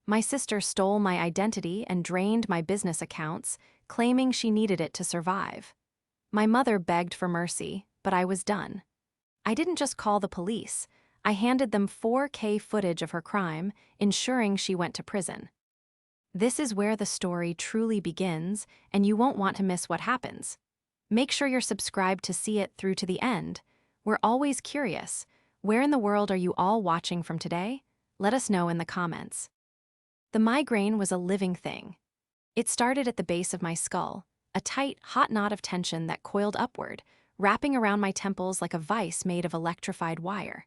My sister stole my identity and drained my business accounts, claiming she needed it to survive. My mother begged for mercy, but I was done. I didn't just call the police. I handed them 4K footage of her crime, ensuring she went to prison. This is where the story truly begins, and you won't want to miss what happens. Make sure you're subscribed to see it through to the end. We're always curious. Where in the world are you all watching from today? Let us know in the comments. The migraine was a living thing. It started at the base of my skull, a tight, hot knot of tension that coiled upward, wrapping around my temples like a vice made of electrified wire.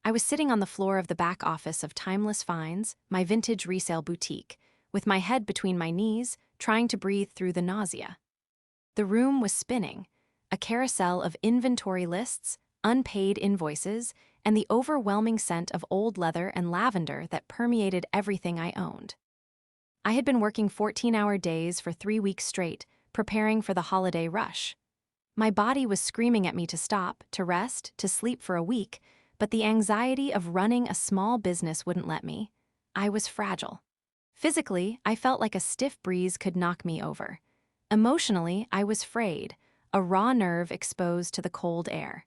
I was sitting on the floor of the back office of Timeless Finds, my vintage resale boutique, with my head between my knees, trying to breathe through the nausea. The room was spinning, a carousel of inventory lists, unpaid invoices, and the overwhelming scent of old leather and lavender that permeated everything I owned. I had been working 14-hour days for 3 weeks straight, preparing for the holiday rush. My body was screaming at me to stop, to rest, to sleep for a week, but the anxiety of running a small business wouldn't let me. I was fragile. Physically, I felt like a stiff breeze could knock me over. Emotionally, I was frayed, a raw nerve exposed to the cold air.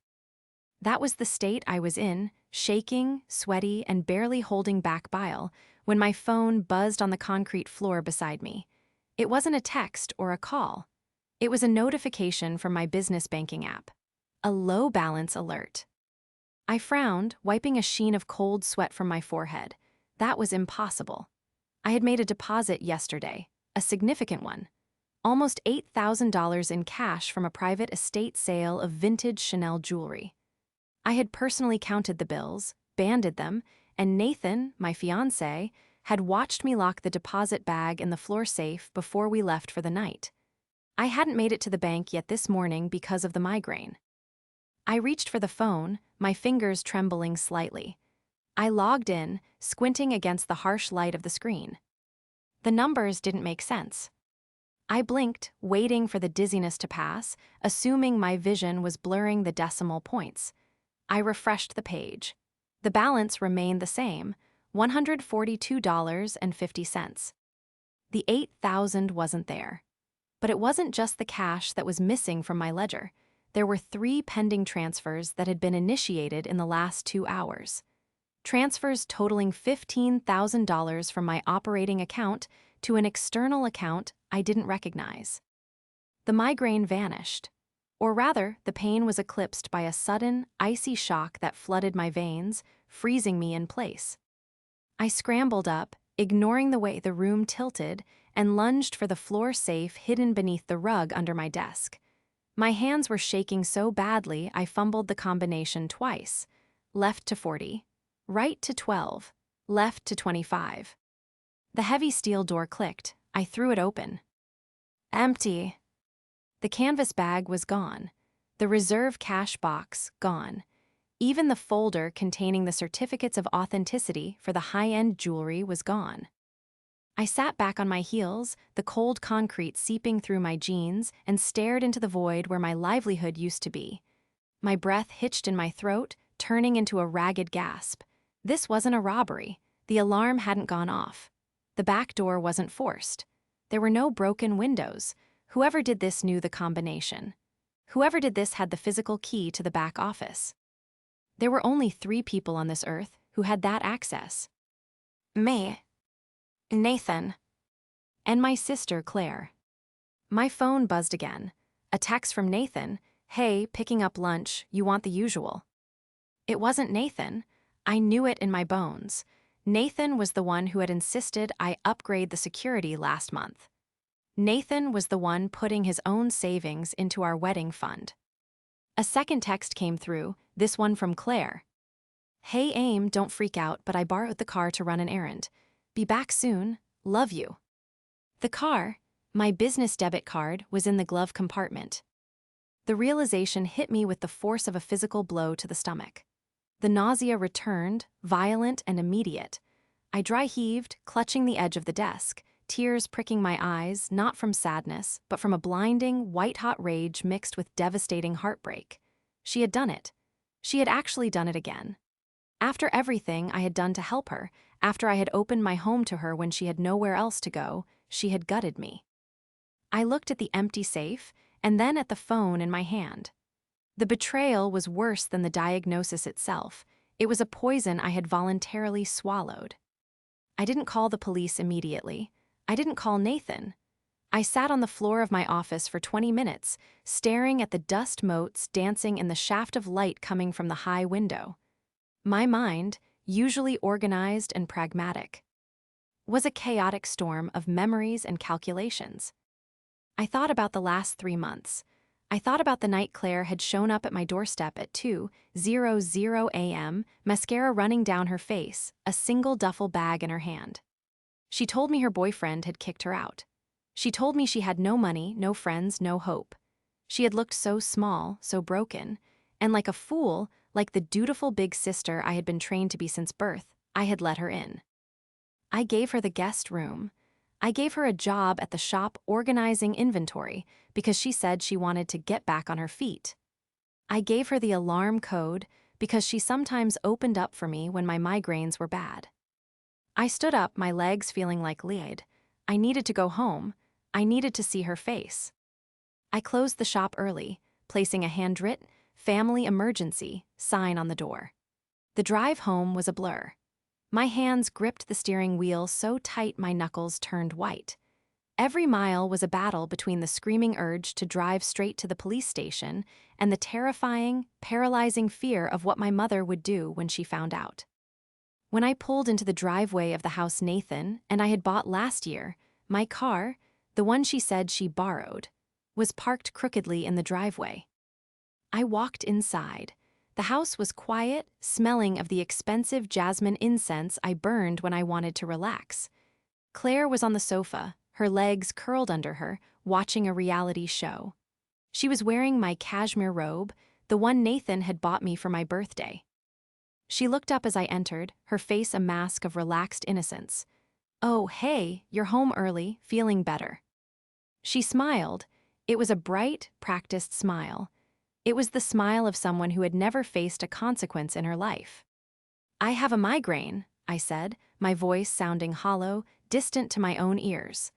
That was the state I was in, shaking, sweaty, and barely holding back bile, when my phone buzzed on the concrete floor beside me. It wasn't a text or a call. It was a notification from my business banking app. A low balance alert. I frowned, wiping a sheen of cold sweat from my forehead. That was impossible. I had made a deposit yesterday, a significant one. Almost $8,000 in cash from a private estate sale of vintage Chanel jewelry. I had personally counted the bills, banded them, and Nathan, my fiancé, had watched me lock the deposit bag in the floor safe before we left for the night. I hadn't made it to the bank yet this morning because of the migraine. I reached for the phone, my fingers trembling slightly. I logged in, squinting against the harsh light of the screen. The numbers didn't make sense. I blinked, waiting for the dizziness to pass, assuming my vision was blurring the decimal points. I refreshed the page. The balance remained the same, $142.50. The $8,000 wasn't there. But it wasn't just the cash that was missing from my ledger. There were 3 pending transfers that had been initiated in the last 2 hours. Transfers totaling $15,000 from my operating account to an external account I didn't recognize. The migraine vanished. Or rather, the pain was eclipsed by a sudden, icy shock that flooded my veins, freezing me in place. I scrambled up, ignoring the way the room tilted, and lunged for the floor safe hidden beneath the rug under my desk. My hands were shaking so badly I fumbled the combination twice. Left to 40, right to 12, left to 25. The heavy steel door clicked. I threw it open. Empty. The canvas bag was gone. The reserve cash box gone. Even the folder containing the certificates of authenticity for the high-end jewelry was gone. I sat back on my heels, the cold concrete seeping through my jeans, and stared into the void where my livelihood used to be. My breath hitched in my throat, turning into a ragged gasp. This wasn't a robbery. The alarm hadn't gone off. The back door wasn't forced. There were no broken windows. Whoever did this knew the combination. Whoever did this had the physical key to the back office. There were only 3 people on this earth who had that access. Me, Nathan, and my sister Claire. My phone buzzed again. A text from Nathan. Hey, picking up lunch, you want the usual. It wasn't Nathan. I knew it in my bones. Nathan was the one who had insisted I upgrade the security last month. Nathan was the one putting his own savings into our wedding fund. A second text came through, this one from Claire. Hey Aim, don't freak out, but I borrowed the car to run an errand. Be back soon. Love you. The car, my business debit card, was in the glove compartment. The realization hit me with the force of a physical blow to the stomach. The nausea returned, violent and immediate. I dry heaved, clutching the edge of the desk, tears pricking my eyes, not from sadness, but from a blinding, white-hot rage mixed with devastating heartbreak. She had done it. She had actually done it again. After everything I had done to help her, After I had opened my home to her when she had nowhere else to go, she had gutted me. I looked at the empty safe and then at the phone in my hand. The betrayal was worse than the diagnosis itself. It was a poison I had voluntarily swallowed. I didn't call the police immediately. I didn't call Nathan. I sat on the floor of my office for 20 minutes, staring at the dust motes dancing in the shaft of light coming from the high window. My mind, usually organized and pragmatic, was a chaotic storm of memories and calculations. I thought about the last 3 months. I thought about the night Claire had shown up at my doorstep at 2:00 a.m., mascara running down her face, a single duffel bag in her hand. She told me her boyfriend had kicked her out. She told me she had no money, no friends, no hope. She had looked so small, so broken, and like a fool, like the dutiful big sister I had been trained to be since birth, I had let her in. I gave her the guest room. I gave her a job at the shop organizing inventory because she said she wanted to get back on her feet. I gave her the alarm code because she sometimes opened up for me when my migraines were bad. I stood up, my legs feeling like lead. I needed to go home. I needed to see her face. I closed the shop early, placing a handwritten, "Family Emergency" sign on the door. The drive home was a blur. My hands gripped the steering wheel so tight my knuckles turned white. Every mile was a battle between the screaming urge to drive straight to the police station and the terrifying, paralyzing fear of what my mother would do when she found out. When I pulled into the driveway of the house Nathan and I had bought last year, my car, the one she said she borrowed, was parked crookedly in the driveway. I walked inside. The house was quiet, smelling of the expensive jasmine incense I burned when I wanted to relax. Claire was on the sofa, her legs curled under her, watching a reality show. She was wearing my cashmere robe, the one Nathan had bought me for my birthday. She looked up as I entered, her face a mask of relaxed innocence. "Oh, hey, you're home early, feeling better." She smiled. It was a bright, practiced smile. It was the smile of someone who had never faced a consequence in her life. "I have a migraine," I said, my voice sounding hollow, distant to my own ears.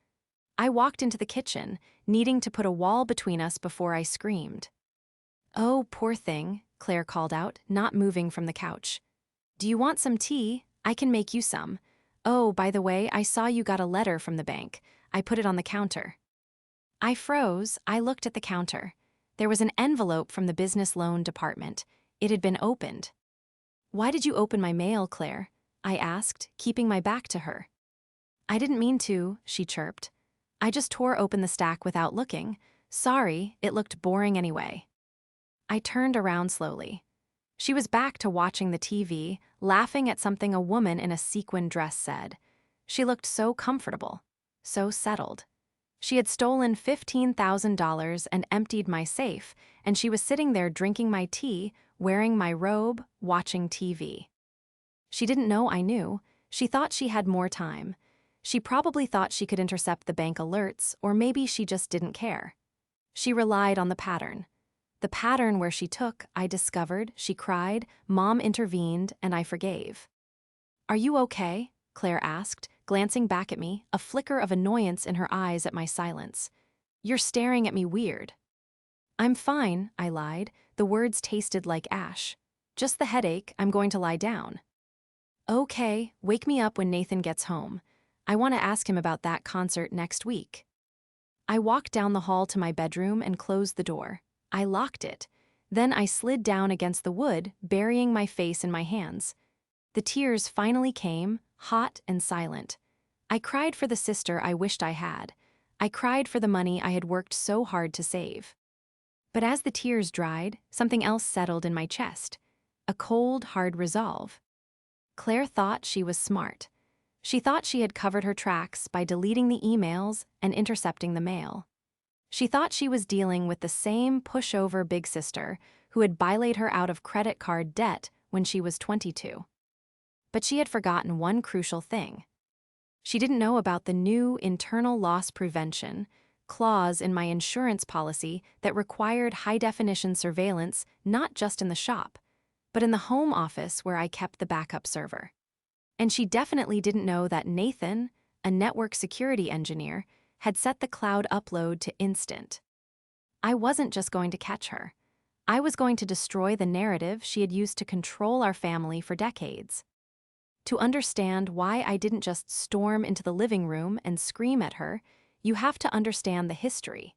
I walked into the kitchen, needing to put a wall between us before I screamed. "Oh, poor thing," Claire called out, not moving from the couch. "Do you want some tea? I can make you some. Oh, by the way, I saw you got a letter from the bank. I put it on the counter." I froze. I looked at the counter. There was an envelope from the business loan department. It had been opened. "Why did you open my mail, Claire?" I asked, keeping my back to her. "I didn't mean to," she chirped. "I just tore open the stack without looking. Sorry, it looked boring anyway." I turned around slowly. She was back to watching the TV, laughing at something a woman in a sequin dress said. She looked so comfortable, so settled. She had stolen $15,000 and emptied my safe, and she was sitting there drinking my tea, wearing my robe, watching TV. She didn't know I knew. She thought she had more time. She probably thought she could intercept the bank alerts, or maybe she just didn't care. She relied on the pattern. The pattern where she took, I discovered, she cried, Mom intervened, and I forgave. "Are you okay?" Claire asked, glancing back at me, a flicker of annoyance in her eyes at my silence. "You're staring at me weird." "I'm fine," I lied. The words tasted like ash. "Just the headache, I'm going to lie down." "Okay, wake me up when Nathan gets home. I want to ask him about that concert next week." I walked down the hall to my bedroom and closed the door. I locked it. Then I slid down against the wood, burying my face in my hands. The tears finally came, hot and silent. I cried for the sister I wished I had. I cried for the money I had worked so hard to save. But as the tears dried, something else settled in my chest. A cold, hard resolve. Claire thought she was smart. She thought she had covered her tracks by deleting the emails and intercepting the mail. She thought she was dealing with the same pushover big sister who had bylaid her out of credit card debt when she was 22. But she had forgotten one crucial thing. She didn't know about the new internal loss prevention clause in my insurance policy that required high-definition surveillance not just in the shop, but in the home office where I kept the backup server. And she definitely didn't know that Nathan, a network security engineer, had set the cloud upload to instant. I wasn't just going to catch her. I was going to destroy the narrative she had used to control our family for decades. To understand why I didn't just storm into the living room and scream at her, you have to understand the history.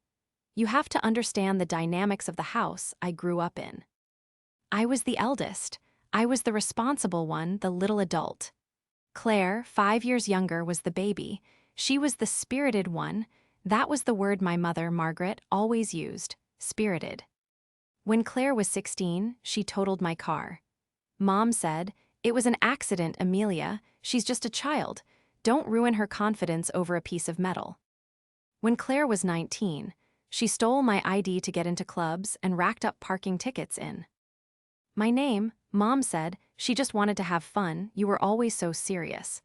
You have to understand the dynamics of the house I grew up in. I was the eldest. I was the responsible one, the little adult. Claire, 5 years younger, was the baby. She was the spirited one. That was the word my mother, Margaret, always used, spirited. When Claire was 16, she totaled my car. Mom said, "It was an accident, Amelia. She's just a child. Don't ruin her confidence over a piece of metal." When Claire was 19, she stole my ID to get into clubs and racked up parking tickets in. My name, Mom said, "She just wanted to have fun. You were always so serious.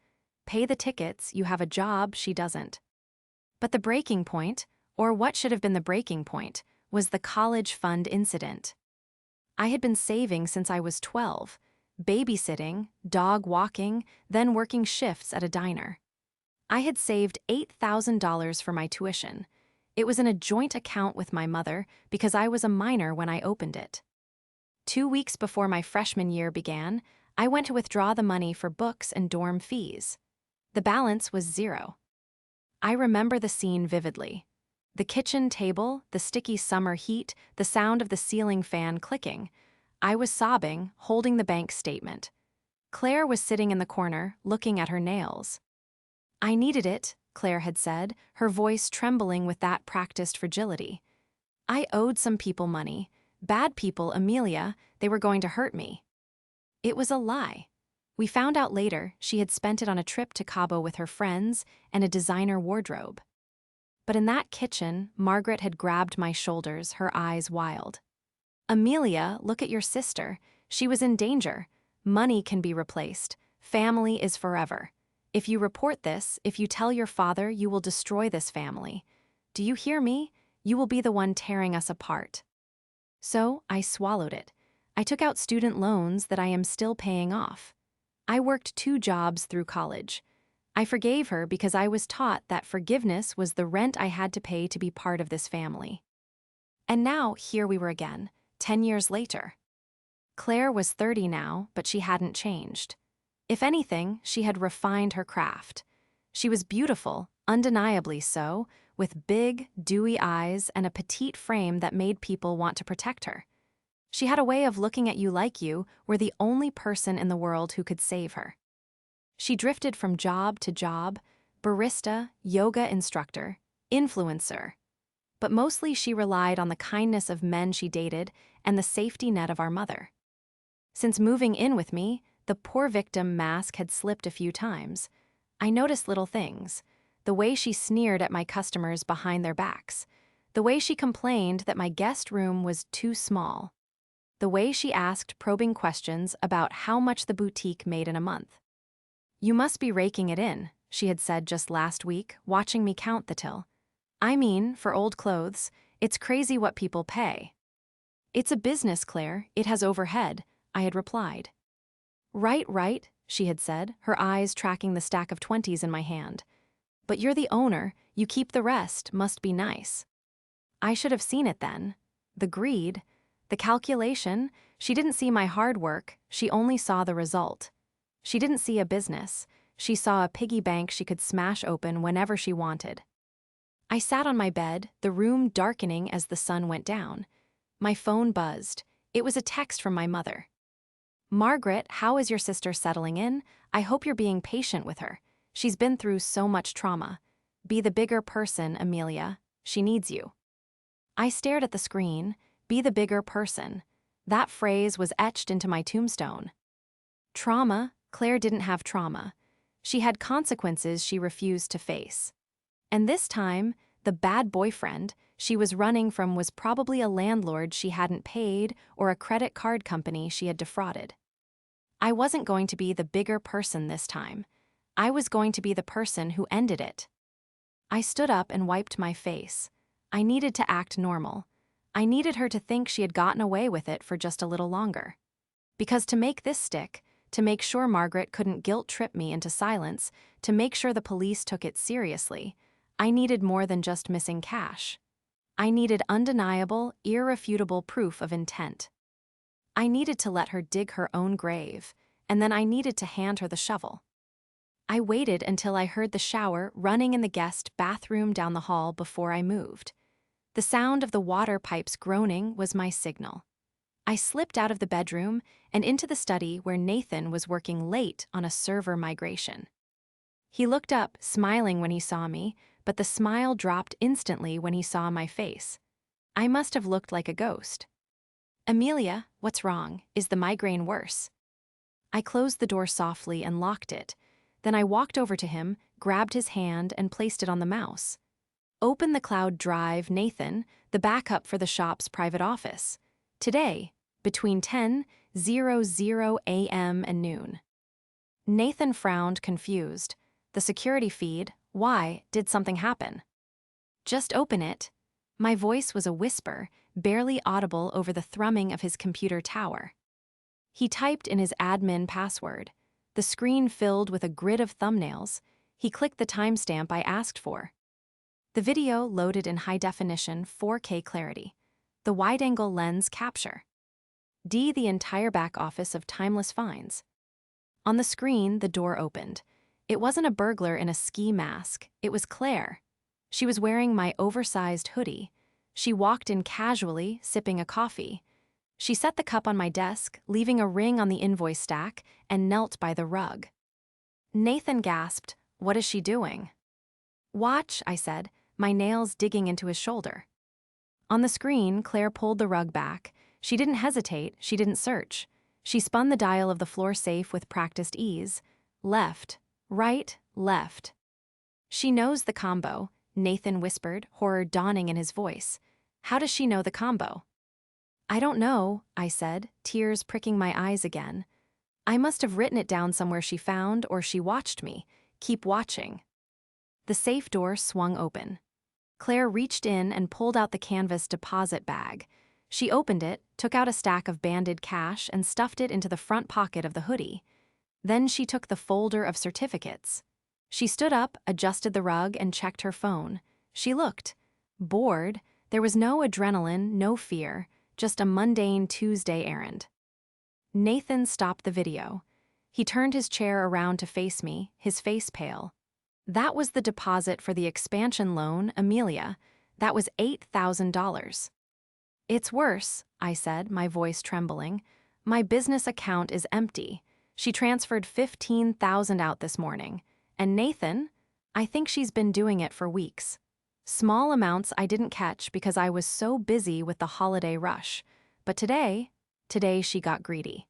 Pay the tickets, you have a job, she doesn't." But the breaking point, or what should have been the breaking point, was the college fund incident. I had been saving since I was 12, babysitting, dog walking, then working shifts at a diner. I had saved $8,000 for my tuition. It was in a joint account with my mother because I was a minor when I opened it. 2 weeks before my freshman year began, I went to withdraw the money for books and dorm fees. The balance was zero. I remember the scene vividly. The kitchen table, the sticky summer heat, the sound of the ceiling fan clicking. I was sobbing, holding the bank statement. Claire was sitting in the corner, looking at her nails. "I needed it," Claire had said, her voice trembling with that practiced fragility. "I owed some people money. Bad people, Amelia. They were going to hurt me." It was a lie. We found out later she had spent it on a trip to Cabo with her friends and a designer wardrobe. But in that kitchen, Margaret had grabbed my shoulders, her eyes wild. "Amelia, look at your sister. She was in danger. Money can be replaced. Family is forever. If you report this, if you tell your father, you will destroy this family. Do you hear me? You will be the one tearing us apart." So I swallowed it. I took out student loans that I am still paying off. I worked 2 jobs through college. I forgave her because I was taught that forgiveness was the rent I had to pay to be part of this family. And now, here we were again, 10 years later. Claire was 30 now, but she hadn't changed. If anything, she had refined her craft. She was beautiful, undeniably so, with big, dewy eyes and a petite frame that made people want to protect her. She had a way of looking at you like you were the only person in the world who could save her. She drifted from job to job, barista, yoga instructor, influencer. But mostly she relied on the kindness of men she dated and the safety net of our mother. Since moving in with me, the poor victim mask had slipped a few times. I noticed little things. The way she sneered at my customers behind their backs. The way she complained that my guest room was too small. The way she asked probing questions about how much the boutique made in a month. "You must be raking it in," she had said just last week, watching me count the till. "I mean, for old clothes, it's crazy what people pay." "It's a business, Claire. It has overhead," I had replied. Right, she had said, her eyes tracking the stack of 20s in my hand. "But you're the owner, you keep the rest, must be nice." I should have seen it then. The greed, the calculation. She didn't see my hard work, she only saw the result. She didn't see a business, she saw a piggy bank she could smash open whenever she wanted. I sat on my bed, the room darkening as the sun went down. My phone buzzed. It was a text from my mother. "Margaret, how is your sister settling in? I hope you're being patient with her. She's been through so much trauma. Be the bigger person, Amelia. She needs you." I stared at the screen. Be the bigger person. That phrase was etched into my tombstone. Trauma? Claire didn't have trauma. She had consequences she refused to face. And this time, the bad boyfriend she was running from was probably a landlord she hadn't paid or a credit card company she had defrauded. I wasn't going to be the bigger person this time. I was going to be the person who ended it. I stood up and wiped my face. I needed to act normal. I needed her to think she had gotten away with it for just a little longer. Because to make this stick, to make sure Margaret couldn't guilt-trip me into silence, to make sure the police took it seriously. I needed more than just missing cash. I needed undeniable, irrefutable proof of intent. I needed to let her dig her own grave, and then I needed to hand her the shovel. I waited until I heard the shower running in the guest bathroom down the hall before I moved. The sound of the water pipes groaning was my signal. I slipped out of the bedroom and into the study where Nathan was working late on a server migration. He looked up, smiling when he saw me, but the smile dropped instantly when he saw my face. I must have looked like a ghost. "Amelia, what's wrong? Is the migraine worse?" I closed the door softly and locked it. Then I walked over to him, grabbed his hand, and placed it on the mouse. "Open the cloud drive, Nathan, the backup for the shop's private office. Today, between 10:00 a.m. and noon." Nathan frowned, confused. "The security feed? Why? Did something happen?" "Just open it." My voice was a whisper, barely audible over the thrumming of his computer tower. He typed in his admin password. The screen filled with a grid of thumbnails. He clicked the timestamp I asked for. The video loaded in high-definition 4K clarity. The wide-angle lens capture. The entire back office of Timeless Finds. On the screen, the door opened. It wasn't a burglar in a ski mask. It was Claire. She was wearing my oversized hoodie. She walked in casually, sipping a coffee. She set the cup on my desk, leaving a ring on the invoice stack, and knelt by the rug. Nathan gasped, "What is she doing?" "Watch," I said, my nails digging into his shoulder. On the screen, Claire pulled the rug back. She didn't hesitate, she didn't search. She spun the dial of the floor safe with practiced ease. Left, right, left. "She knows the combo," Nathan whispered, horror dawning in his voice. "How does she know the combo?" "I don't know," I said, tears pricking my eyes again. "I must have written it down somewhere she found, or she watched me. Keep watching." The safe door swung open. Claire reached in and pulled out the canvas deposit bag. She opened it, took out a stack of banded cash, and stuffed it into the front pocket of the hoodie. Then she took the folder of certificates. She stood up, adjusted the rug, and checked her phone. She looked bored. There was no adrenaline, no fear, just a mundane Tuesday errand. Nathan stopped the video. He turned his chair around to face me, his face pale. "That was the deposit for the expansion loan, Amelia. That was $8,000. "It's worse," I said, my voice trembling. "My business account is empty. She transferred $15,000 out this morning. And Nathan? I think she's been doing it for weeks. Small amounts I didn't catch because I was so busy with the holiday rush. But today she got greedy."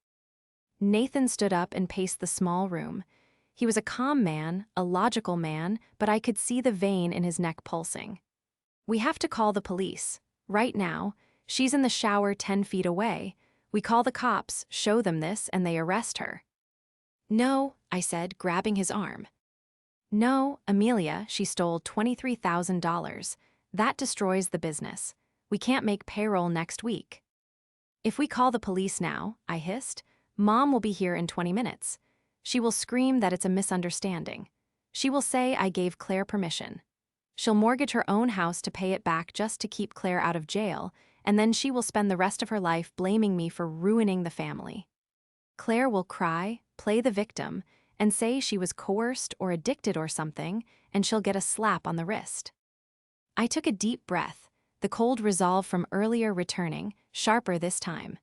Nathan stood up and paced the small room. He was a calm man, a logical man, but I could see the vein in his neck pulsing. "We have to call the police. Right now. She's in the shower 10 feet away. We call the cops, show them this, and they arrest her." "No," I said, grabbing his arm. "No, Amelia, she stole $23,000. That destroys the business. We can't make payroll next week." "If we call the police now," I hissed, "Mom will be here in 20 minutes. She will scream that it's a misunderstanding. She will say I gave Claire permission. She'll mortgage her own house to pay it back just to keep Claire out of jail, and then she will spend the rest of her life blaming me for ruining the family. Claire will cry, play the victim, and say she was coerced or addicted or something, and she'll get a slap on the wrist." I took a deep breath, the cold resolve from earlier returning, sharper this time.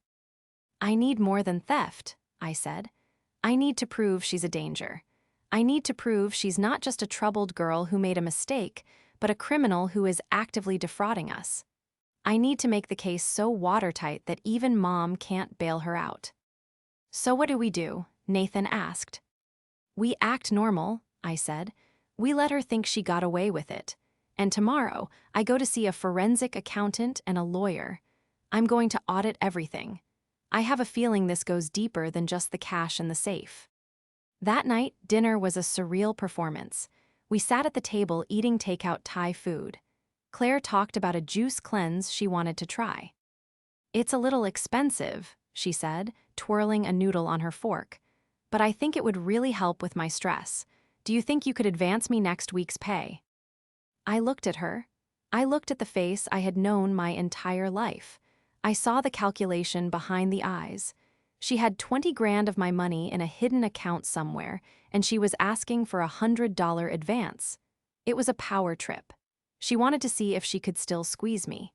"I need more than theft," I said. "I need to prove she's a danger. I need to prove she's not just a troubled girl who made a mistake, but a criminal who is actively defrauding us. I need to make the case so watertight that even Mom can't bail her out." "So what do?" Nathan asked. "We act normal," I said. "We let her think she got away with it. And tomorrow, I go to see a forensic accountant and a lawyer. I'm going to audit everything. I have a feeling this goes deeper than just the cash in the safe." That night, dinner was a surreal performance. We sat at the table eating takeout Thai food. Claire talked about a juice cleanse she wanted to try. "It's a little expensive," she said, twirling a noodle on her fork. but I think it would really help with my stress. Do you think you could advance me next week's pay? I looked at her. I looked at the face I had known my entire life. I saw the calculation behind the eyes. She had 20 grand of my money in a hidden account somewhere, and she was asking for $100 advance. It was a power trip. She wanted to see if she could still squeeze me.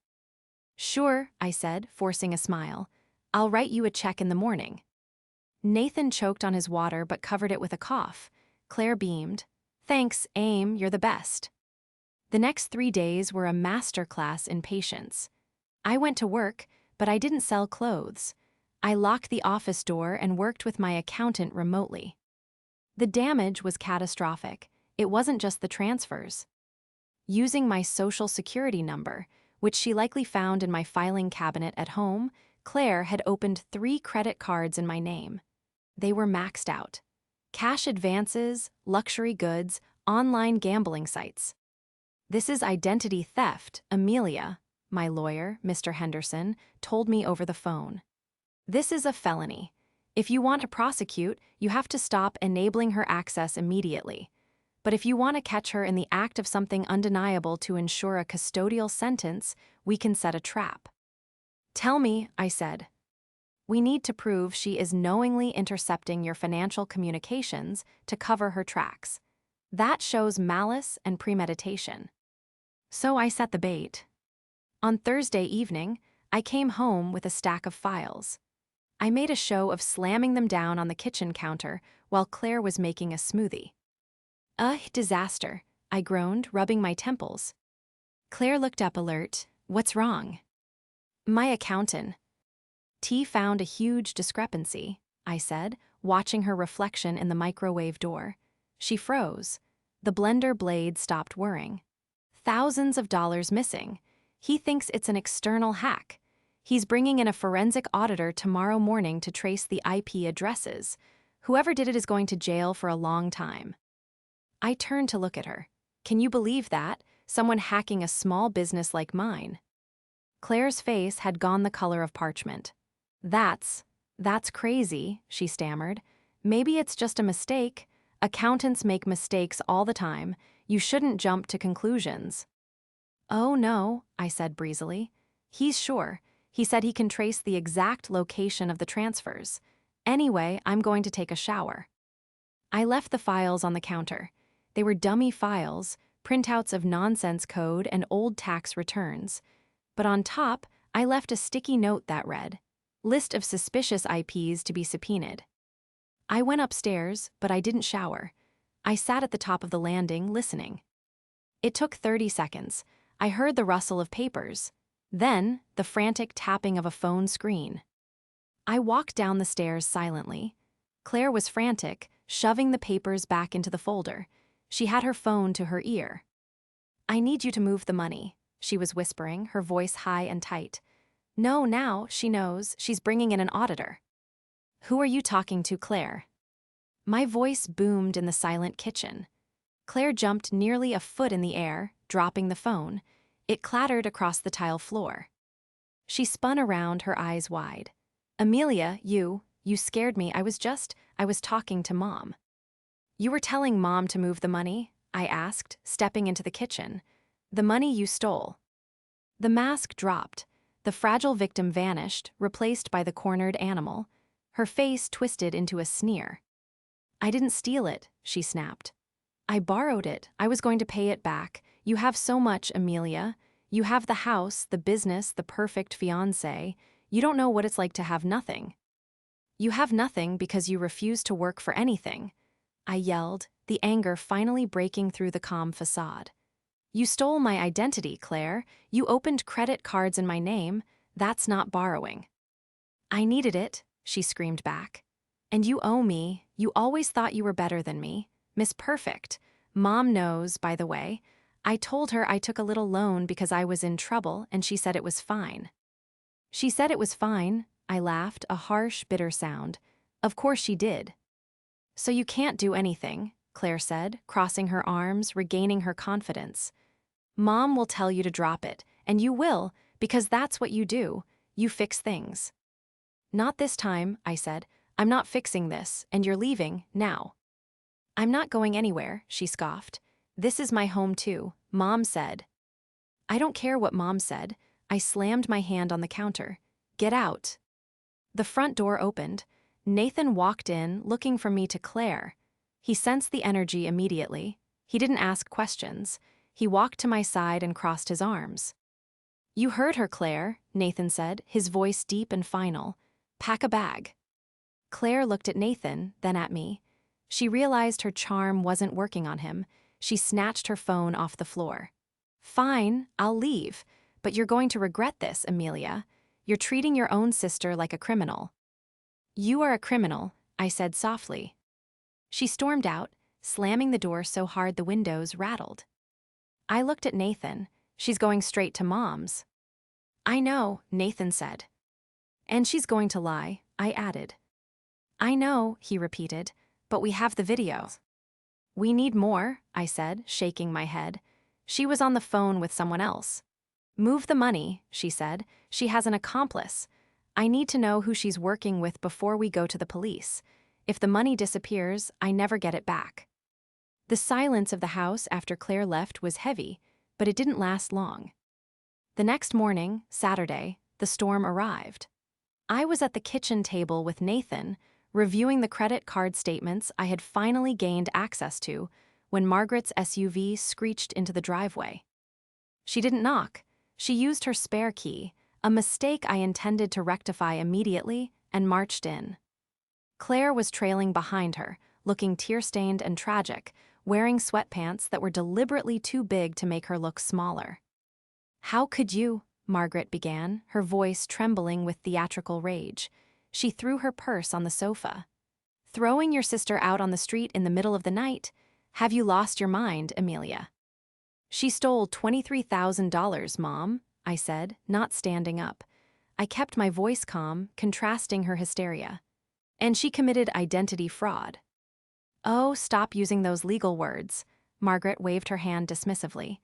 Sure, I said, forcing a smile. I'll write you a check in the morning. Nathan choked on his water but covered it with a cough. Claire beamed. Thanks, Aim, you're the best. The next 3 days were a masterclass in patience. I went to work, but I didn't sell clothes. I locked the office door and worked with my accountant remotely. The damage was catastrophic. It wasn't just the transfers. Using my social security number, which she likely found in my filing cabinet at home, Claire had opened 3 credit cards in my name. They were maxed out. Cash advances, luxury goods, online gambling sites. This is identity theft, Amelia, my lawyer, Mr. Henderson, told me over the phone. This is a felony. If you want to prosecute, you have to stop enabling her access immediately. But if you want to catch her in the act of something undeniable to ensure a custodial sentence, we can set a trap. Tell me, I said. We need to prove she is knowingly intercepting your financial communications to cover her tracks. That shows malice and premeditation. So I set the bait. On Thursday evening, I came home with a stack of files. I made a show of slamming them down on the kitchen counter while Claire was making a smoothie. Disaster, I groaned, rubbing my temples. Claire looked up alert. What's wrong? My accountant. T found a huge discrepancy, I said, watching her reflection in the microwave door. She froze. The blender blade stopped whirring. Thousands of dollars missing. He thinks it's an external hack. He's bringing in a forensic auditor tomorrow morning to trace the IP addresses. Whoever did it is going to jail for a long time. I turned to look at her. Can you believe that? Someone hacking a small business like mine. Claire's face had gone the color of parchment. That's crazy, she stammered. Maybe it's just a mistake. Accountants make mistakes all the time. You shouldn't jump to conclusions. Oh no, I said breezily. He's sure. He said he can trace the exact location of the transfers. Anyway, I'm going to take a shower. I left the files on the counter. They were dummy files, printouts of nonsense code and old tax returns. But on top, I left a sticky note that read, "List of suspicious IPs to be subpoenaed." I went upstairs, but I didn't shower. I sat at the top of the landing, listening. It took 30 seconds. I heard the rustle of papers. Then, the frantic tapping of a phone screen. I walked down the stairs silently. Claire was frantic, shoving the papers back into the folder. She had her phone to her ear. I need you to move the money, she was whispering, her voice high and tight. No, now, she knows, she's bringing in an auditor. Who are you talking to, Claire? My voice boomed in the silent kitchen. Claire jumped nearly a foot in the air, dropping the phone. It clattered across the tile floor. She spun around, her eyes wide. Amelia, you scared me. I was talking to Mom. You were telling Mom to move the money? I asked, stepping into the kitchen. The money you stole. The mask dropped. The fragile victim vanished, replaced by the cornered animal. Her face twisted into a sneer. I didn't steal it, she snapped. I borrowed it. I was going to pay it back. You have so much, Amelia. You have the house, the business, the perfect fiancé. You don't know what it's like to have nothing. You have nothing because you refuse to work for anything. I yelled, the anger finally breaking through the calm facade. You stole my identity, Claire. You opened credit cards in my name. That's not borrowing. I needed it, she screamed back. And you owe me. You always thought you were better than me. Miss Perfect. Mom knows, by the way. I told her I took a little loan because I was in trouble, and she said it was fine. She said it was fine, I laughed, a harsh, bitter sound. Of course she did. So you can't do anything, Claire said, crossing her arms, regaining her confidence. Mom will tell you to drop it, and you will, because that's what you do. You fix things. Not this time, I said. I'm not fixing this, and you're leaving, now. I'm not going anywhere, she scoffed. This is my home too, Mom said. I don't care what Mom said. I slammed my hand on the counter. Get out. The front door opened. Nathan walked in, looking from me to Claire. He sensed the energy immediately. He didn't ask questions. He walked to my side and crossed his arms. You heard her, Claire, Nathan said, his voice deep and final. Pack a bag. Claire looked at Nathan, then at me. She realized her charm wasn't working on him. She snatched her phone off the floor. Fine, I'll leave, but you're going to regret this, Amelia. You're treating your own sister like a criminal. You are a criminal, I said softly. She stormed out, slamming the door so hard the windows rattled. I looked at Nathan. She's going straight to Mom's. I know, Nathan said. And she's going to lie, I added. I know, he repeated, but we have the video. We need more, I said, shaking my head. She was on the phone with someone else. Move the money, she said. She has an accomplice. I need to know who she's working with before we go to the police. If the money disappears, I never get it back. The silence of the house after Claire left was heavy, but it didn't last long. The next morning, Saturday, the storm arrived. I was at the kitchen table with Nathan, reviewing the credit card statements I had finally gained access to when Margaret's SUV screeched into the driveway. She didn't knock. She used her spare key, a mistake I intended to rectify immediately, and marched in. Claire was trailing behind her, looking tear-stained and tragic, wearing sweatpants that were deliberately too big to make her look smaller. How could you? Margaret began, her voice trembling with theatrical rage. She threw her purse on the sofa. Throwing your sister out on the street in the middle of the night? Have you lost your mind, Amelia? She stole $23,000, Mom, I said, not standing up. I kept my voice calm, contrasting her hysteria. And she committed identity fraud. Oh, stop using those legal words. Margaret waved her hand dismissively.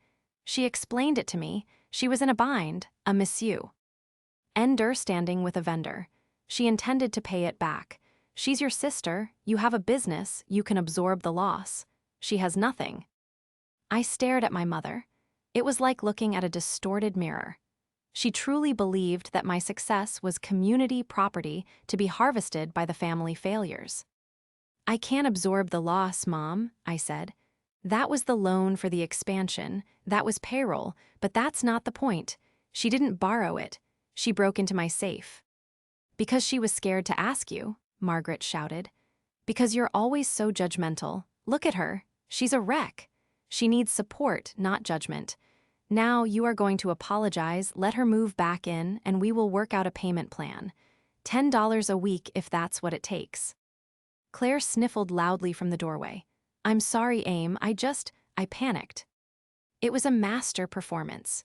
She explained it to me. She was in a bind, a miscue. Ender standing with a vendor. She intended to pay it back. She's your sister, you have a business, you can absorb the loss. She has nothing. I stared at my mother. It was like looking at a distorted mirror. She truly believed that my success was community property to be harvested by the family failures. I can't absorb the loss, Mom, I said. That was the loan for the expansion, that was payroll, but that's not the point. She didn't borrow it. She broke into my safe. Because she was scared to ask you, Margaret shouted. Because you're always so judgmental. Look at her. She's a wreck. She needs support, not judgment. Now you are going to apologize, let her move back in, and we will work out a payment plan. $10 a week if that's what it takes. Claire sniffled loudly from the doorway. I'm sorry, Aim, I panicked. It was a master performance.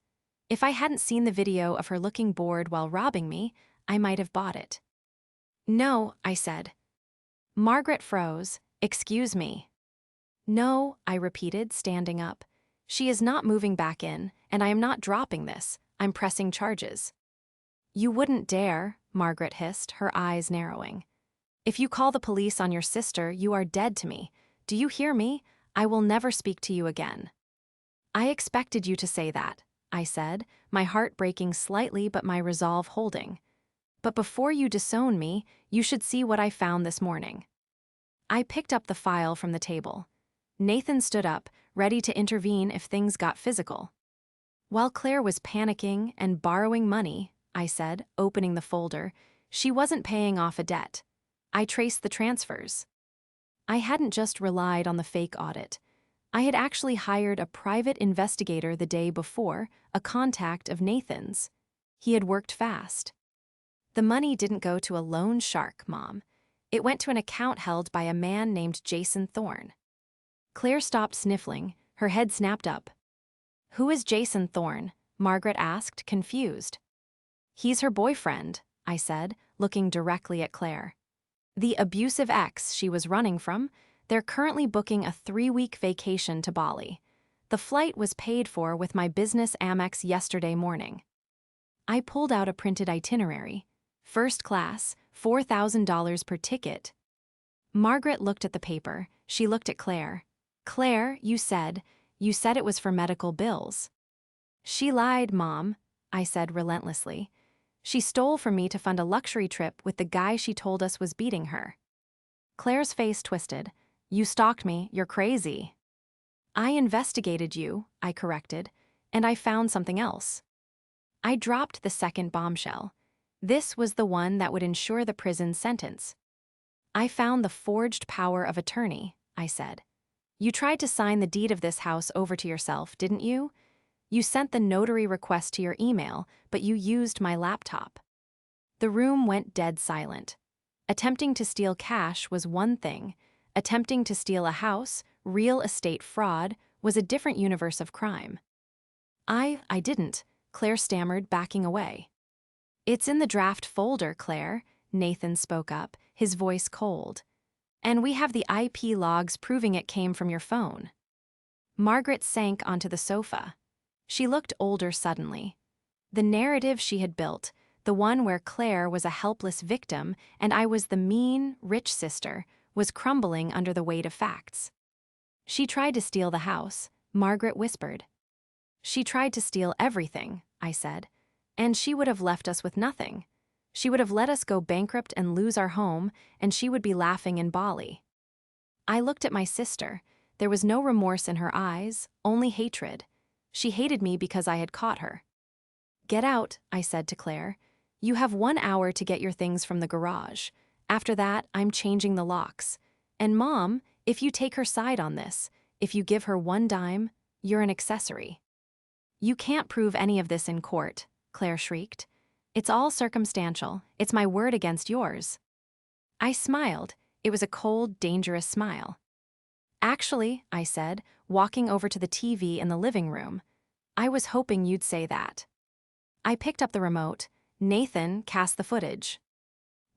If I hadn't seen the video of her looking bored while robbing me, I might have bought it. No, I said. Margaret froze. Excuse me. No, I repeated, standing up. She is not moving back in, and I am not dropping this. I'm pressing charges. You wouldn't dare, Margaret hissed, her eyes narrowing. If you call the police on your sister, you are dead to me. Do you hear me? I will never speak to you again. I expected you to say that, I said, my heart breaking slightly but my resolve holding. But before you disown me, you should see what I found this morning. I picked up the file from the table. Nathan stood up, ready to intervene if things got physical. While Claire was panicking and borrowing money, I said, opening the folder, she wasn't paying off a debt. I traced the transfers. I hadn't just relied on the fake audit. I had actually hired a private investigator the day before, a contact of Nathan's. He had worked fast. The money didn't go to a loan shark, Mom. It went to an account held by a man named Jason Thorne. Claire stopped sniffling, her head snapped up. Who is Jason Thorne? Margaret asked, confused. He's her boyfriend, I said, looking directly at Claire. The abusive ex she was running from. They're currently booking a 3-week vacation to Bali. The flight was paid for with my business Amex yesterday morning. I pulled out a printed itinerary. First class, $4,000 per ticket. Margaret looked at the paper. She looked at Claire. Claire, you said it was for medical bills. She lied, Mom, I said relentlessly. She stole from me to fund a luxury trip with the guy she told us was beating her. Claire's face twisted. You stalked me, you're crazy. I investigated you, I corrected, and I found something else. I dropped the second bombshell. This was the one that would ensure the prison sentence. I found the forged power of attorney, I said. You tried to sign the deed of this house over to yourself, didn't you? You sent the notary request to your email, but you used my laptop. The room went dead silent. Attempting to steal cash was one thing. Attempting to steal a house, real estate fraud, was a different universe of crime. I didn't, Claire stammered, backing away. It's in the draft folder, Claire, Nathan spoke up, his voice cold. And we have the IP logs proving it came from your phone. Margaret sank onto the sofa. She looked older suddenly. The narrative she had built, the one where Claire was a helpless victim and I was the mean, rich sister, was crumbling under the weight of facts. She tried to steal the house, Margaret whispered. She tried to steal everything, I said, and she would have left us with nothing. She would have let us go bankrupt and lose our home, and she would be laughing in Bali. I looked at my sister. There was no remorse in her eyes, only hatred. She hated me because I had caught her. Get out, I said to Claire. You have 1 hour to get your things from the garage. After that, I'm changing the locks. And Mom, if you take her side on this, if you give her 1 dime, you're an accessory. You can't prove any of this in court, Claire shrieked. It's all circumstantial. It's my word against yours. I smiled. It was a cold, dangerous smile. Actually, I said, walking over to the TV in the living room, I was hoping you'd say that. I picked up the remote. Nathan cast the footage.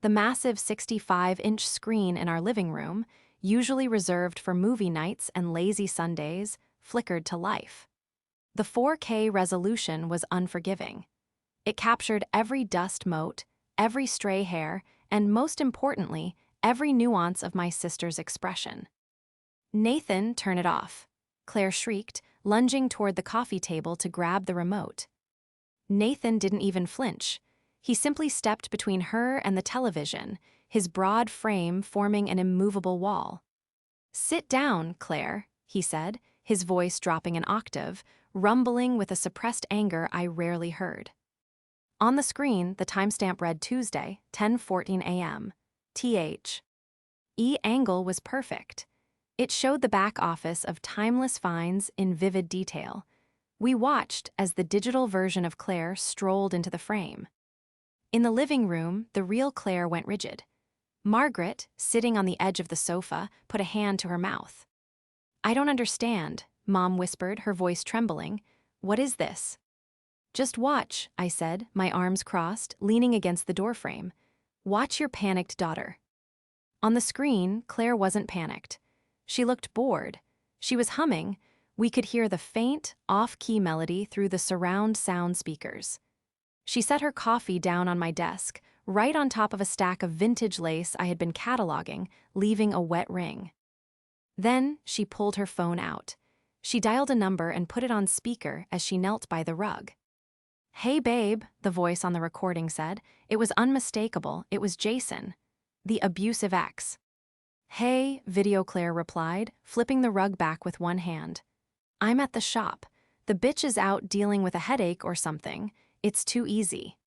The massive 65-inch screen in our living room, usually reserved for movie nights and lazy Sundays, flickered to life. The 4K resolution was unforgiving. It captured every dust mote, every stray hair, and most importantly, every nuance of my sister's expression. Nathan, turn it off, Claire shrieked, lunging toward the coffee table to grab the remote. Nathan didn't even flinch. He simply stepped between her and the television, his broad frame forming an immovable wall. Sit down, Claire, he said, his voice dropping an octave, rumbling with a suppressed anger I rarely heard. On the screen, the timestamp read Tuesday, 10:14 a.m. TH. Angle was perfect. It showed the back office of timeless finds in vivid detail. We watched as the digital version of Claire strolled into the frame. In the living room, the real Claire went rigid. Margaret, sitting on the edge of the sofa, put a hand to her mouth. I don't understand, Mom whispered, her voice trembling. What is this? Just watch, I said, my arms crossed, leaning against the doorframe. Watch your panicked daughter. On the screen, Claire wasn't panicked. She looked bored. She was humming. We could hear the faint, off-key melody through the surround sound speakers. She set her coffee down on my desk, right on top of a stack of vintage lace I had been cataloging, leaving a wet ring. Then she pulled her phone out. She dialed a number and put it on speaker as she knelt by the rug. Hey babe, the voice on the recording said. It was unmistakable. It was Jason, the abusive ex. Hey, Video Claire replied, flipping the rug back with one hand. I'm at the shop. The bitch is out dealing with a headache or something. It's too easy.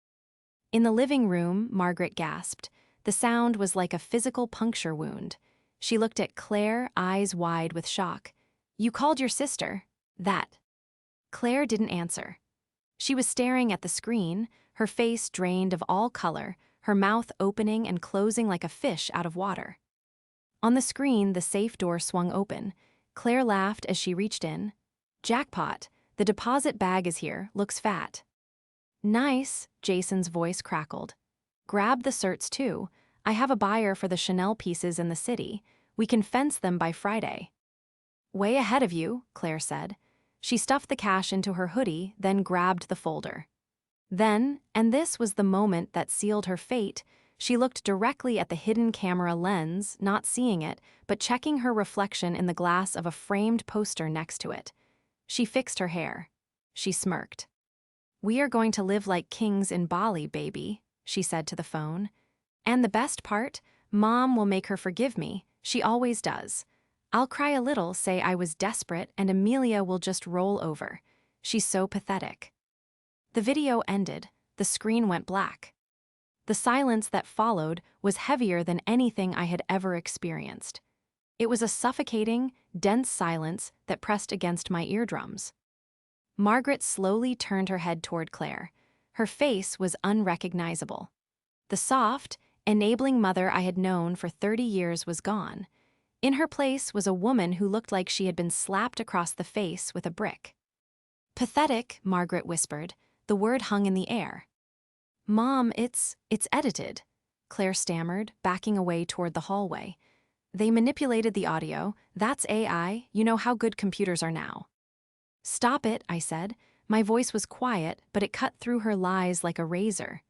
In the living room, Margaret gasped. The sound was like a physical puncture wound. She looked at Claire, eyes wide with shock. You called your sister? That. Claire didn't answer. She was staring at the screen, her face drained of all color, her mouth opening and closing like a fish out of water. On the screen, the safe door swung open. Claire laughed as she reached in. Jackpot, the deposit bag is here, looks fat. Nice, Jason's voice crackled. Grab the certs too. I have a buyer for the Chanel pieces in the city. We can fence them by Friday. Way ahead of you, Claire said. She stuffed the cash into her hoodie, then grabbed the folder. Then, and this was the moment that sealed her fate, She looked directly at the hidden camera lens, not seeing it, but checking her reflection in the glass of a framed poster next to it. She fixed her hair. She smirked. "We are going to live like kings in Bali, baby," she said to the phone. "And the best part, Mom will make her forgive me. She always does. I'll cry a little, say I was desperate, and Amelia will just roll over. She's so pathetic." The video ended. The screen went black. The silence that followed was heavier than anything I had ever experienced. It was a suffocating, dense silence that pressed against my eardrums. Margaret slowly turned her head toward Claire. Her face was unrecognizable. The soft, enabling mother I had known for 30 years was gone. In her place was a woman who looked like she had been slapped across the face with a brick. "Pathetic," Margaret whispered. The word hung in the air. "Mom, it's edited," Claire stammered, backing away toward the hallway. "They manipulated the audio. That's AI. You know how good computers are now." "Stop it," I said. My voice was quiet, but it cut through her lies like a razor.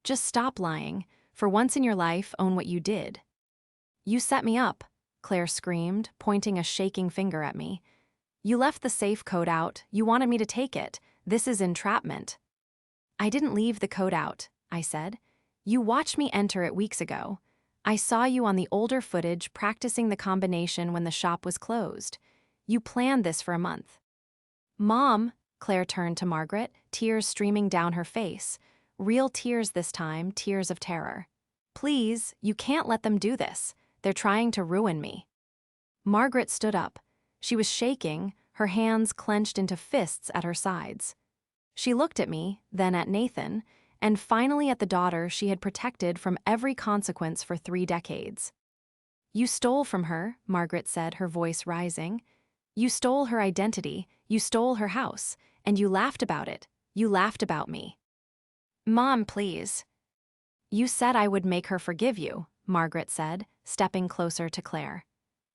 "Just stop lying. For once in your life, own what you did." "You set me up," Claire screamed, pointing a shaking finger at me. "You left the safe code out. You wanted me to take it. This is entrapment." "I didn't leave the code out," I said. "You watched me enter it weeks ago. I saw you on the older footage practicing the combination when the shop was closed. You planned this for a month." "Mom," Claire turned to Margaret, tears streaming down her face. Real tears this time, tears of terror. "Please, you can't let them do this. They're trying to ruin me." Margaret stood up. She was shaking, her hands clenched into fists at her sides. She looked at me, then at Nathan, and finally at the daughter she had protected from every consequence for 3 decades. "You stole from her," Margaret said, her voice rising. "You stole her identity, you stole her house, and you laughed about it. You laughed about me." "Mom, please." "You said I would make her forgive you," Margaret said, stepping closer to Claire.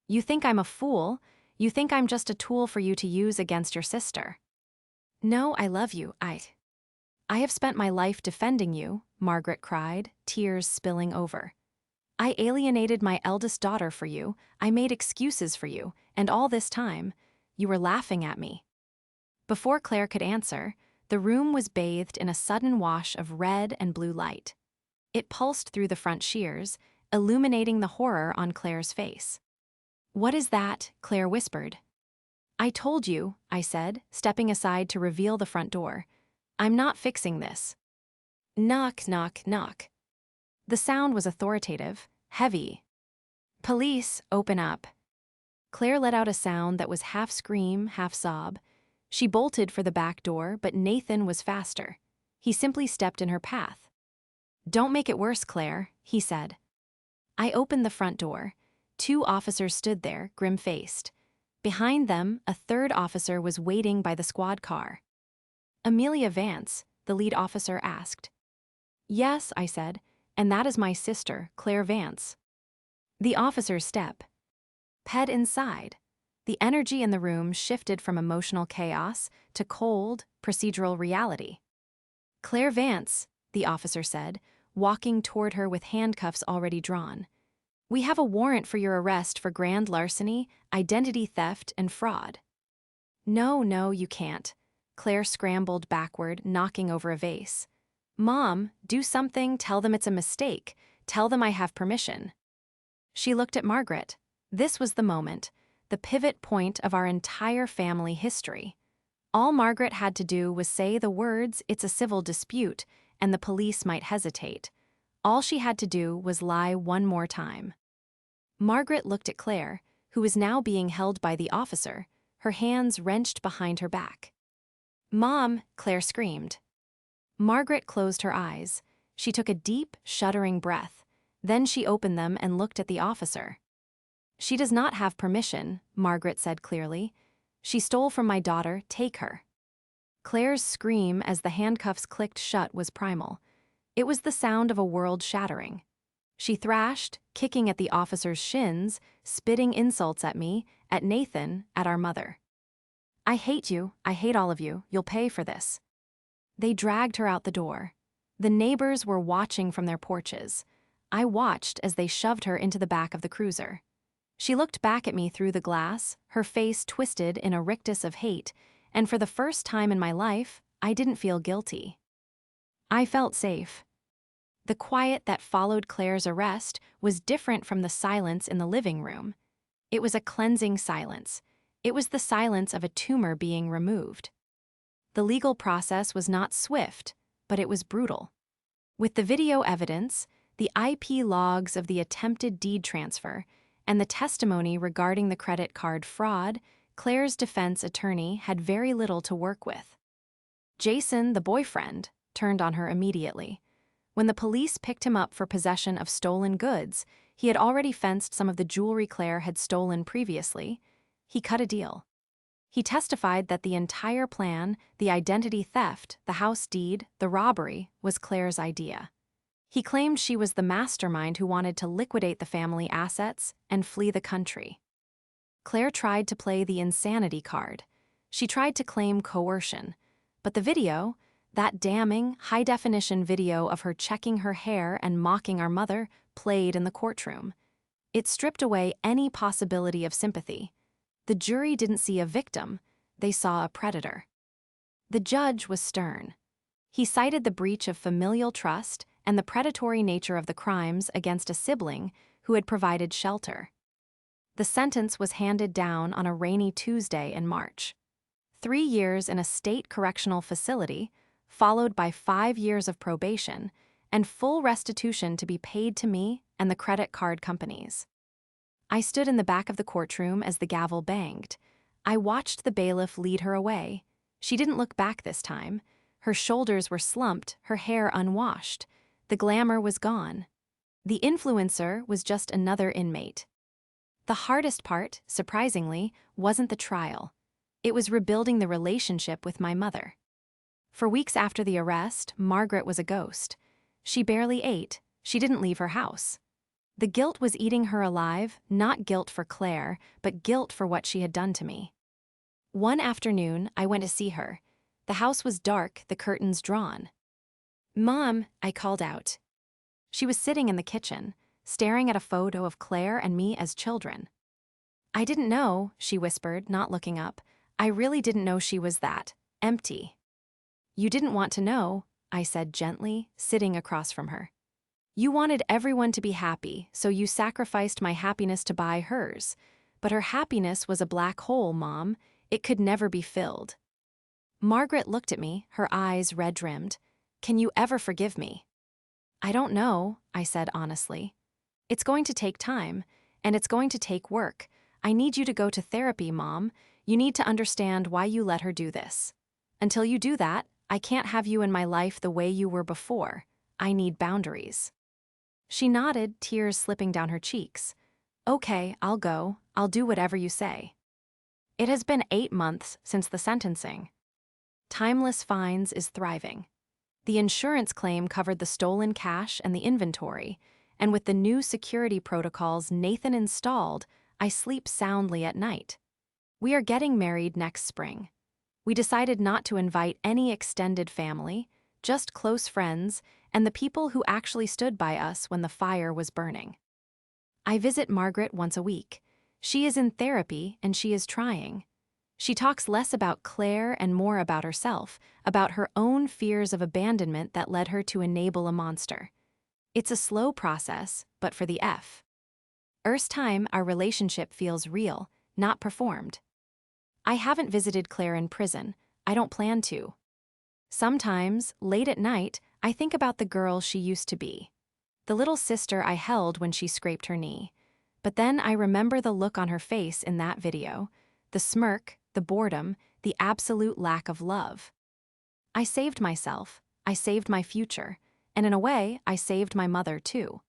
"You think I'm a fool. You think I'm just a tool for you to use against your sister." "No, I love you. I have spent my life defending you," Margaret cried, tears spilling over. "I alienated my eldest daughter for you, I made excuses for you, and all this time, you were laughing at me." Before Claire could answer, the room was bathed in a sudden wash of red and blue light. It pulsed through the front shears, illuminating the horror on Claire's face. "What is that?" Claire whispered. "I told you," I said, stepping aside to reveal the front door. "I'm not fixing this." Knock, knock, knock. The sound was authoritative, heavy. "Police, open up." Claire let out a sound that was half scream, half sob. She bolted for the back door, but Nathan was faster. He simply stepped in her path. "Don't make it worse, Claire," he said. I opened the front door. 2 officers stood there, grim-faced. Behind them, a 3rd officer was waiting by the squad car. "Amelia Vance?" the lead officer asked. "Yes," I said, "and that is my sister, Claire Vance." The officers step. Head inside. The energy in the room shifted from emotional chaos to cold, procedural reality. "Claire Vance," the officer said, walking toward her with handcuffs already drawn. "We have a warrant for your arrest for grand larceny, identity theft, and fraud." "No, no, you can't." Claire scrambled backward, knocking over a vase. "Mom, do something, tell them it's a mistake. Tell them I have permission." She looked at Margaret. This was the moment, the pivot point of our entire family history. All Margaret had to do was say the words, "It's a civil dispute," and the police might hesitate. All she had to do was lie one more time. Margaret looked at Claire, who was now being held by the officer, her hands wrenched behind her back. "Mom!" Claire screamed. Margaret closed her eyes. She took a deep, shuddering breath. Then she opened them and looked at the officer. "She does not have permission," Margaret said clearly. "She stole from my daughter, take her." Claire's scream as the handcuffs clicked shut was primal. It was the sound of a world shattering. She thrashed, kicking at the officer's shins, spitting insults at me, at Nathan, at our mother. "I hate you, I hate all of you, you'll pay for this." They dragged her out the door. The neighbors were watching from their porches. I watched as they shoved her into the back of the cruiser. She looked back at me through the glass, her face twisted in a rictus of hate, and for the first time in my life, I didn't feel guilty. I felt safe. The quiet that followed Claire's arrest was different from the silence in the living room. It was a cleansing silence. It was the silence of a tumor being removed. The legal process was not swift, but it was brutal. With the video evidence, the IP logs of the attempted deed transfer, and the testimony regarding the credit card fraud, Claire's defense attorney had very little to work with. Jason, the boyfriend, turned on her immediately. When the police picked him up for possession of stolen goods, he had already fenced some of the jewelry Claire had stolen previously. He cut a deal. He testified that the entire plan, the identity theft, the house deed, the robbery, was Claire's idea. He claimed she was the mastermind who wanted to liquidate the family assets and flee the country. Claire tried to play the insanity card. She tried to claim coercion. But the video, that damning, high-definition video of her checking her hair and mocking our mother, played in the courtroom. It stripped away any possibility of sympathy. The jury didn't see a victim, they saw a predator. The judge was stern. He cited the breach of familial trust and the predatory nature of the crimes against a sibling who had provided shelter. The sentence was handed down on a rainy Tuesday in March. 3 years in a state correctional facility, followed by 5 years of probation, and full restitution to be paid to me and the credit card companies. I stood in the back of the courtroom as the gavel banged. I watched the bailiff lead her away. She didn't look back this time. Her shoulders were slumped, her hair unwashed. The glamour was gone. The influencer was just another inmate. The hardest part, surprisingly, wasn't the trial. It was rebuilding the relationship with my mother. For weeks after the arrest, Margaret was a ghost. She barely ate. She didn't leave her house. The guilt was eating her alive, not guilt for Claire, but guilt for what she had done to me. One afternoon, I went to see her. The house was dark, the curtains drawn. "Mom," I called out. She was sitting in the kitchen, staring at a photo of Claire and me as children. "I didn't know," she whispered, not looking up. "I really didn't know she was that empty." "You didn't want to know," I said gently, sitting across from her. "You wanted everyone to be happy, so you sacrificed my happiness to buy hers. But her happiness was a black hole, Mom. It could never be filled." Margaret looked at me, her eyes red-rimmed. "Can you ever forgive me?" "I don't know," I said honestly. "It's going to take time, and it's going to take work. I need you to go to therapy, Mom. You need to understand why you let her do this. Until you do that, I can't have you in my life the way you were before. I need boundaries." She nodded, tears slipping down her cheeks. "Okay, I'll go. I'll do whatever you say." It has been 8 months since the sentencing. Timeless Fines is thriving. The insurance claim covered the stolen cash and the inventory, and with the new security protocols Nathan installed, I sleep soundly at night. We are getting married next spring. We decided not to invite any extended family, just close friends and the people who actually stood by us when the fire was burning. I visit Margaret once a week. She is in therapy and she is trying. She talks less about Claire and more about herself, about her own fears of abandonment that led her to enable a monster. It's a slow process, but for the F. First time our relationship feels real, not performed. I haven't visited Claire in prison. I don't plan to. Sometimes, late at night, I think about the girl she used to be. The little sister I held when she scraped her knee. But then I remember the look on her face in that video, the smirk, the boredom, the absolute lack of love. I saved myself, I saved my future, and in a way, I saved my mother too.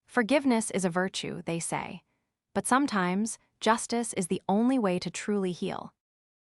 Forgiveness is a virtue, they say. But sometimes, justice is the only way to truly heal.